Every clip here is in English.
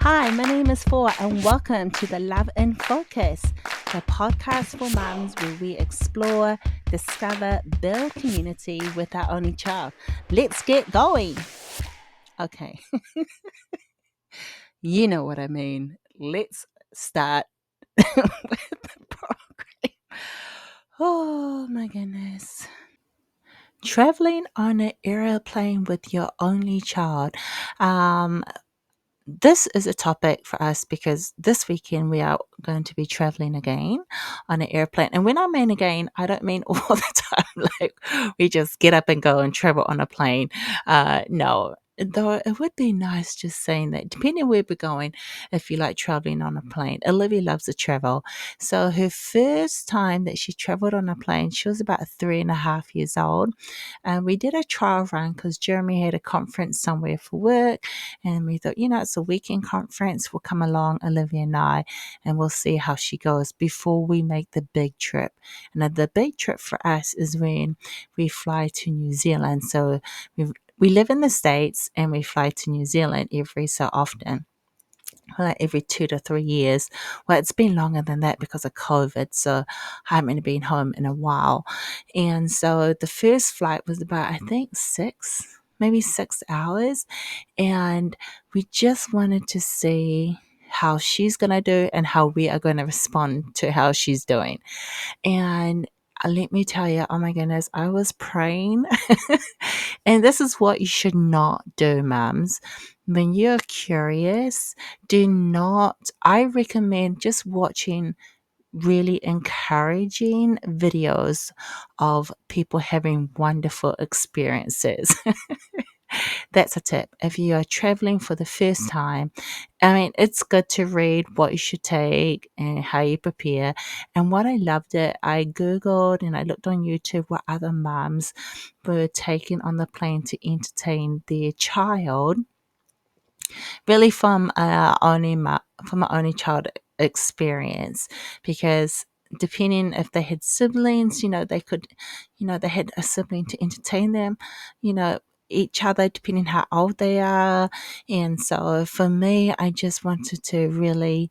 Hi, my name is Four, and welcome to the Love in Focus, the podcast for mums where we explore, discover, build community with our only child. Let's get going. Okay, you know what I mean. Let's start with the program. Oh my goodness. Traveling on an airplane with your only child. Um, this is a topic for us because this weekend we are going to be traveling again on an airplane. And when I mean again, I don't mean all the time, like we just get up and go and travel on a plane. No. Though it would be nice just saying that, depending where we're going, if you like traveling on a plane. Olivia loves to travel. So her first time that she traveled on a plane, she was about 3.5 years old. And we did a trial run because Jeremy had a conference somewhere for work. And we thought, it's a weekend conference. We'll come along, Olivia and I, and we'll see how she goes before we make the big trip. And the big trip for us is when we fly to New Zealand. So we live in the States and we fly to New Zealand every so often. Every 2 to 3 years. Well, it's been longer than that because of COVID, so I haven't been home in a while. And so the first flight was about, I think, maybe 6 hours. And we just wanted to see how she's going to do and how we are going to respond to how she's doing. And let me tell you, oh my goodness, I was praying. And this is what you should not do, mums. When you're curious, I recommend just watching really encouraging videos of people having wonderful experiences. That's a tip. If you are traveling for the first time, I mean, it's good to read what you should take and how you prepare. And what I loved it, I Googled and I looked on YouTube what other moms were taking on the plane to entertain their child, really from our only child experience, because depending if they had siblings, they had a sibling to entertain them, you know, each other depending how old they are. And so for me, I just wanted to really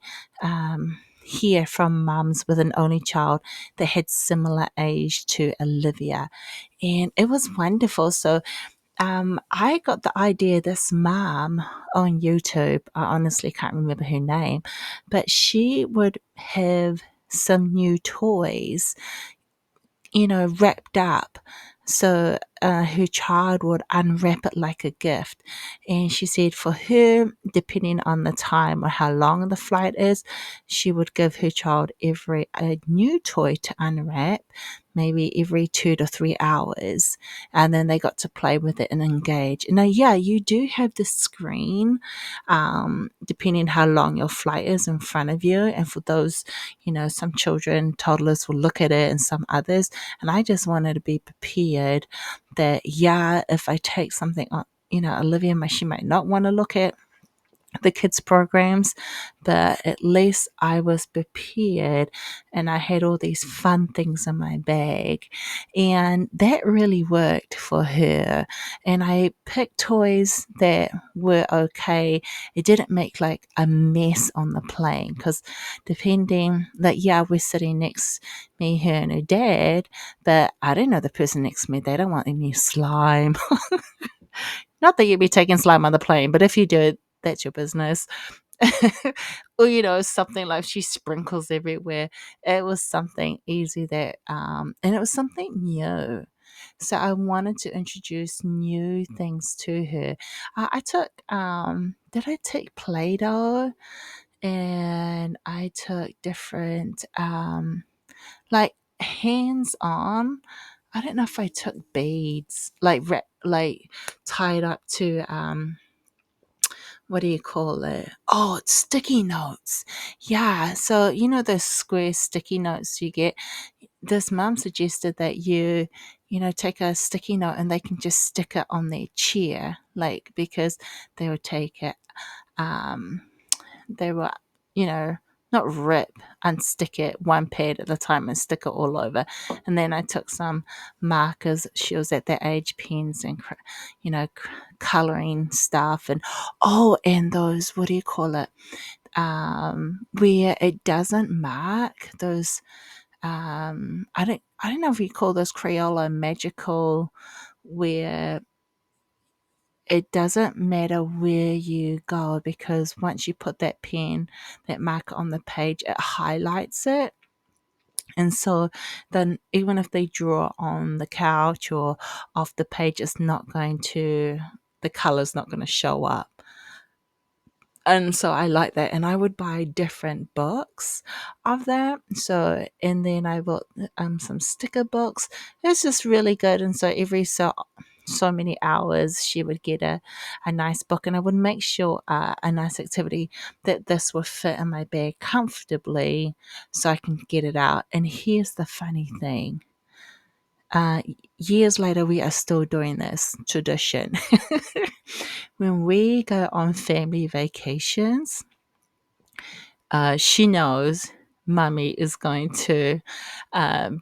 hear from mums with an only child that had similar age to Olivia, and it was wonderful. So I got the idea, this mom on YouTube, I honestly can't remember her name, but she would have some new toys, wrapped up. So her child would unwrap it like a gift. And she said for her, depending on the time or how long the flight is, she would give her child a new toy to unwrap, maybe every 2 to 3 hours. And then they got to play with it and engage. Now, yeah, you do have the screen, depending how long your flight is in front of you. And for those, some children, toddlers will look at it and some others. And I just wanted to be prepared that, yeah, if I take something on, Olivia, she might not want to look at the kids programs, but at least I was prepared and I had all these fun things in my bag, and that really worked for her. And I picked toys that were okay. It didn't make like a mess on the plane, because depending, like, yeah, we're sitting next me, her and her dad, but I don't know the person next to me, they don't want any slime. Not that you'd be taking slime on the plane, but if you do, that's your business. Or, something like she sprinkles everywhere. It was something easy and it was something new. So I wanted to introduce new things to her. I took, did I take Play Doh? And I took different, like hands on. I don't know if I took beads, like tied up to what do you call it? Oh, it's sticky notes. Yeah. So, those square sticky notes you get. This mum suggested that take a sticky note and they can just stick it on their chair, because they would take it, they were, you know, not rip, unstick it one pad at a time and stick it all over. And then I took some markers. She was at that age, pens and, coloring stuff. And, oh, and those, what do you call it? Where it doesn't mark those, I don't know if you call those Crayola magical, where it doesn't matter where you go, because once you put that pen, that marker on the page, it highlights it. And so then even if they draw on the couch or off the page, it's not going to, the color's not going to show up. And so I like that, and I would buy different books of that. So, and then I bought some sticker books. It's just really good. And so every so many hours she would get a nice book, and I would make sure a nice activity that this would fit in my bag comfortably so I can get it out. And here's the funny thing. Uh, Years later, we are still doing this tradition. When we go on family vacations, she knows Mummy is going to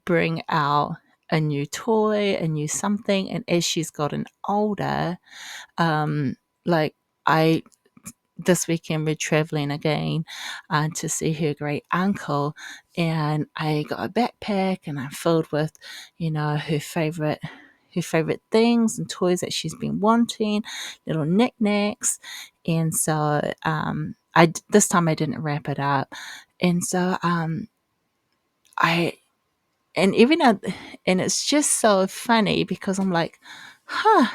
bring out a new toy, a new something. And as she's gotten older, um, like I this weekend we're traveling again to see her great uncle, and I got a backpack and I'm filled with, her favorite things and toys that she's been wanting, little knickknacks. And so this time I didn't wrap it up. And so I and even at, and it's just so funny because I'm like, huh,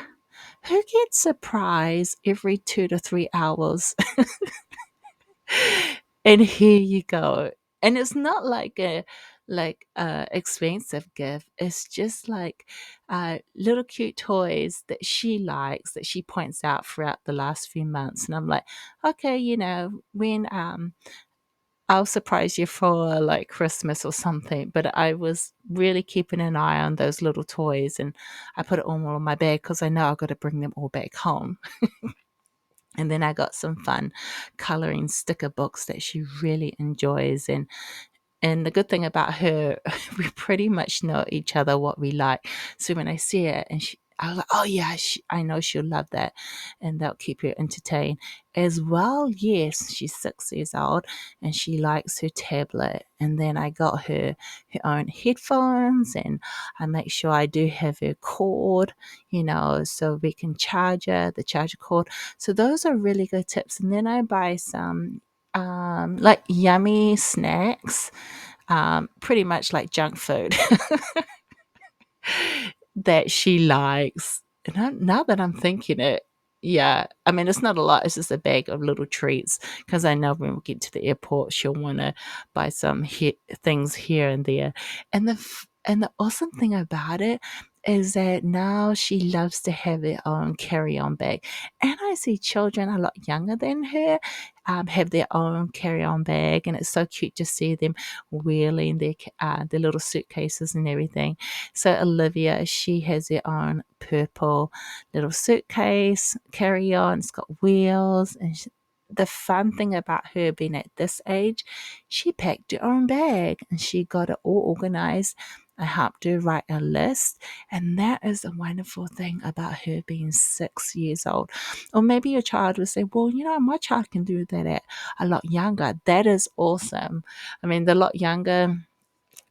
who gets surprised every 2 to 3 hours? And here you go. And it's not like a expensive gift. It's just like little cute toys that she likes, that she points out throughout the last few months. And I'm like, okay, when I'll surprise you for like Christmas or something. But I was really keeping an eye on those little toys, and I put it all in my bag because I know I've got to bring them all back home. And then I got some fun coloring sticker books that she really enjoys. And the good thing about her, we pretty much know each other, what we like. So when I see her and I was like, oh yeah, I know she'll love that, and that'll keep her entertained as well. Yes, she's 6 years old and she likes her tablet. And then I got her own headphones, and I make sure I do have her cord, so we can charge her, the charger cord. So those are really good tips. And then I buy some like yummy snacks, pretty much like junk food that she likes. And now that I'm thinking it, yeah, I mean, it's not a lot. It's just a bag of little treats because I know when we get to the airport, she'll want to buy some things here and there. And the awesome thing about it is that now she loves to have her own carry-on bag. And I see children a lot younger than her have their own carry-on bag, and it's so cute to see them wheeling their little suitcases and everything. So Olivia, she has her own purple little suitcase carry-on. It's got wheels, and the fun thing about her being at this age, she packed her own bag and she got it all organized. I helped her write a list, and that is a wonderful thing about her being 6 years old. Or maybe your child will say, well, my child can do that at a lot younger. That is awesome. I mean, they're a lot younger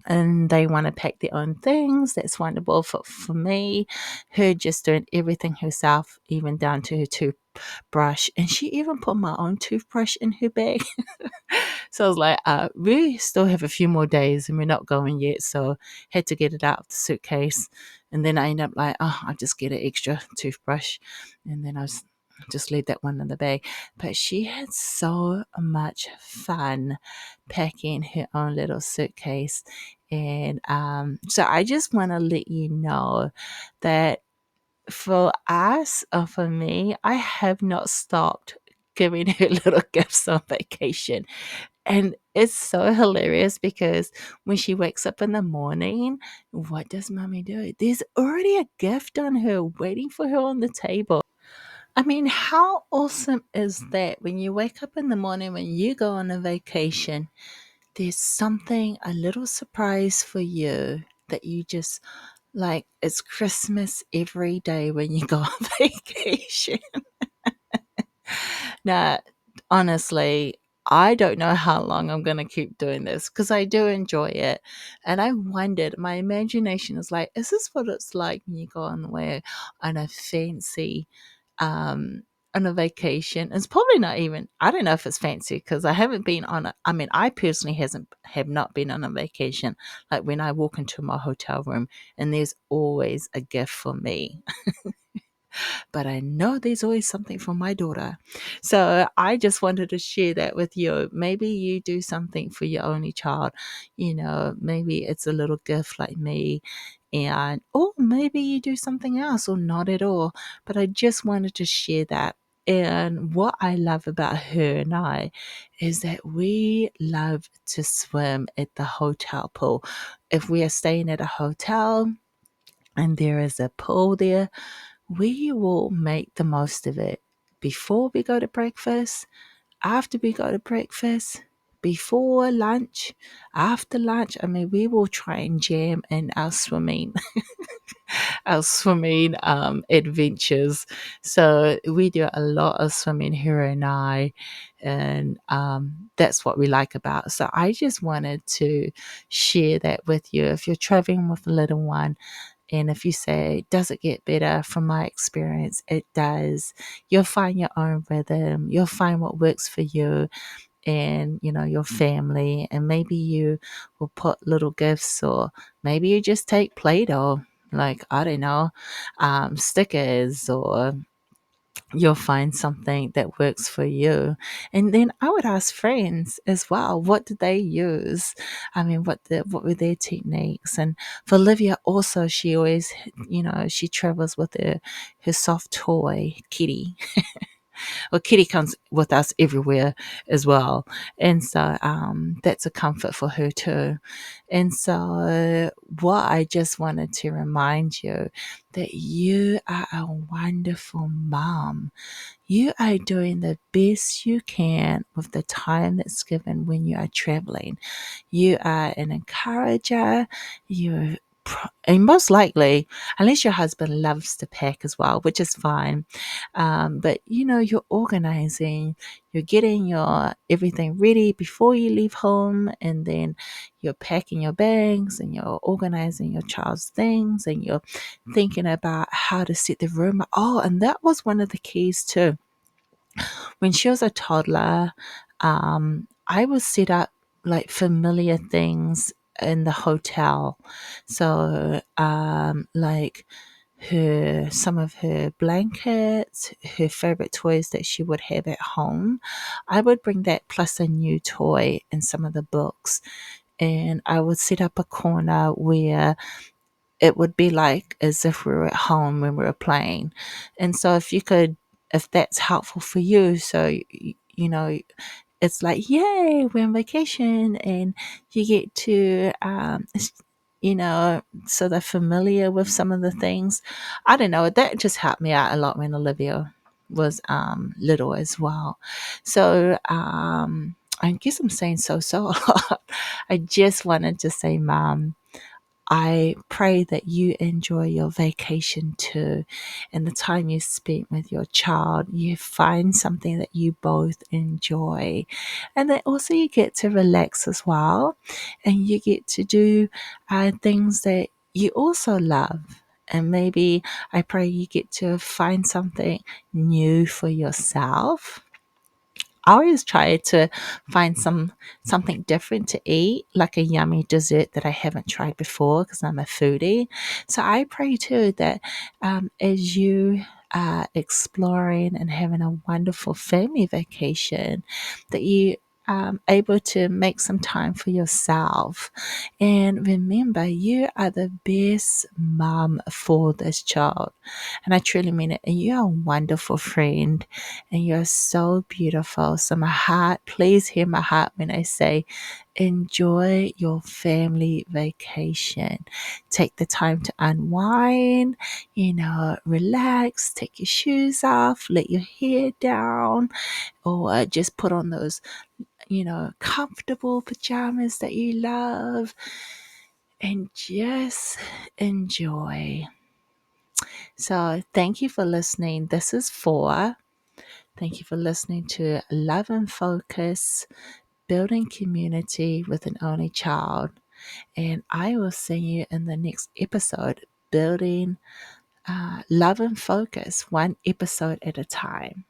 and they want to pack their own things. That's wonderful. For me, her just doing everything herself, even down to her toothbrush. And she even put my own toothbrush in her bag. So I was like, we still have a few more days and we're not going yet. So had to get it out of the suitcase. And then I ended up like, I'll just get an extra toothbrush. And then I was just leave that one in the bag. But she had so much fun packing her own little suitcase. And so I just want to let you know that for us, or for me, I have not stopped giving her little gifts on vacation. And it's so hilarious because when she wakes up in the morning, what does mommy do? There's already a gift on her waiting for her on the table. I mean, how awesome is that when you wake up in the morning when you go on a vacation, there's something, a little surprise for you that you just like it's Christmas every day when you go on vacation. Now, honestly, I don't know how long I'm going to keep doing this because I do enjoy it. And I wondered, my imagination is like, is this what it's like when you go on where on a fancy um on a vacation? It's probably not even, I don't know if it's fancy because I haven't been on a, I mean, I personally hasn't have not been on a vacation like when I walk into my hotel room and there's always a gift for me, but I know there's always something for my daughter. So I just wanted to share that with you. Maybe you do something for your only child. Maybe it's a little gift like me. And or maybe you do something else or not at all. But I just wanted to share that. And what I love about her and I is that we love to swim at the hotel pool. If we are staying at a hotel and there is a pool there, we will make the most of it before we go to breakfast, after we go to breakfast, before lunch, after lunch. I mean, we will try and jam in our swimming adventures. So we do a lot of swimming, her and I, and that's what we like about it. So I just wanted to share that with you. If you're traveling with a little one, and if you say, does it get better? From my experience, it does. You'll find your own rhythm. You'll find what works for you and, your family. And maybe you will put little gifts, or maybe you just take Play-Doh, like, I don't know, stickers, or you'll find something that works for you. And then I would ask friends as well, what did they use? I mean, what were their techniques? And for Olivia also, she always, she travels with her soft toy kitty. Well, kitty comes with us everywhere as well. And so that's a comfort for her too. And so what I just wanted to remind you, that you are a wonderful mom. You are doing the best you can with the time that's given when you are traveling. You are an encourager. You're and most likely, unless your husband loves to pack as well, which is fine, but you're organizing, you're getting your everything ready before you leave home, and then you're packing your bags and you're organizing your child's things, and you're thinking about how to set the room up. Oh, and that was one of the keys too. When she was a toddler, I would set up like familiar things in the hotel. So, like some of her blankets, her favorite toys that she would have at home. I would bring that plus a new toy and some of the books. And I would set up a corner where it would be like as if we were at home when we were playing. And so if that's helpful for you, so it's like, yay, we're on vacation, and you get to so they're familiar with some of the things. I don't know, that just helped me out a lot when Olivia was little as well. So I guess I'm saying so a lot. I just wanted to say, Mom, I pray that you enjoy your vacation too, and the time you spent with your child. You find something that you both enjoy, and that also you get to relax as well, and you get to do things that you also love. And maybe I pray you get to find something new for yourself. I always try to find something different to eat, like a yummy dessert that I haven't tried before because I'm a foodie. So I pray too that as you are exploring and having a wonderful family vacation, that you able to make some time for yourself. And remember, you are the best mom for this child. And I truly mean it. And you're a wonderful friend, and you're so beautiful. So my heart, please hear my heart when I say enjoy your family vacation. Take the time to unwind, relax, take your shoes off, let your hair down, or just put on those, comfortable pajamas that you love and just enjoy. So, thank you for listening. This is 4. Thank you for listening to Love and Focus, Building Community with an Only Child. And I will see you in the next episode, Building Love and Focus, one episode at a time.